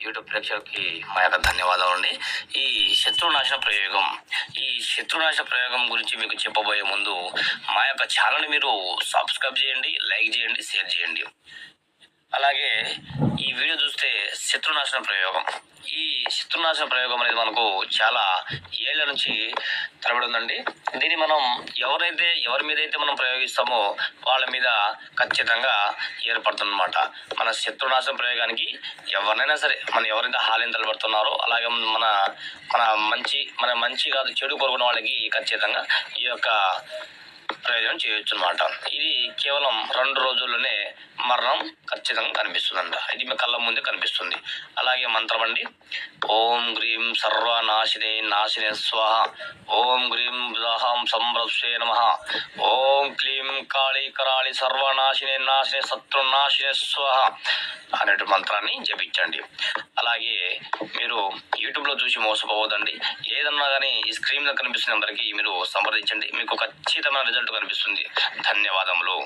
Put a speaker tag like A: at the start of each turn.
A: YouTube ప్రేక్షకులకి మా యొక్క ధన్యవాదాలండి. ఈ శత్రునాశన ప్రయోగం గురించి మీకు చెప్పబోయే ముందు మా యొక్క ఛానల్ని మీరు సబ్స్క్రైబ్ చేయండి, లైక్ చేయండి, షేర్ చేయండి. అలాగే ఈ వీడియో చూస్తే శత్రునాశన ప్రయోగం అనేది మనకు చాలా ఏళ్ల నుంచి తరబడి ఉందండి. దీన్ని మనం ఎవరి మీద అయితే మనం ప్రయోగిస్తామో వాళ్ళ మీద ఖచ్చితంగా ఏర్పడుతుందన్నమాట. మన శత్రునాశన ప్రయోగానికి ఎవరినైనా సరే, మనం ఎవరైతే హాలిని తలబడుతున్నారో అలాగే మన మంచి కాదు చెడు కోరుకున్న వాళ్ళకి ఖచ్చితంగా ఈ యొక్క ప్రయోజనం చేయొచ్చు అనమాట. ఇది కేవలం 2 రోజుల్లోనే మరణం ఖచ్చితంగా కనిపిస్తుందంట. ఇది మీ కళ్ళ ముందే కనిపిస్తుంది. అలాగే మంత్రం అండి. ఓం గ్రీం సర్వనాశినే నాశినే స్వాహ. ఓం గ్రీం దాహం సంభ్రస్వే నమః. ఓం క్లీం కాళీ కరాళి సర్వనాశినే నాశినే శత్రునాశినే స్వాహ అనేటి మంత్రాన్ని జపించండి. అలాగే మీరు యూట్యూబ్లో చూసి మోసపోవద్దండి. ఏదన్నా కానీ ఈ స్క్రీన్ మీద కనిపిస్తున్న నెంబర్కి మీరు సంప్రదించండి. మీకు ఖచ్చితమైన రిజల్ట్ కనిపిస్తుంది. ధన్యవాదములు.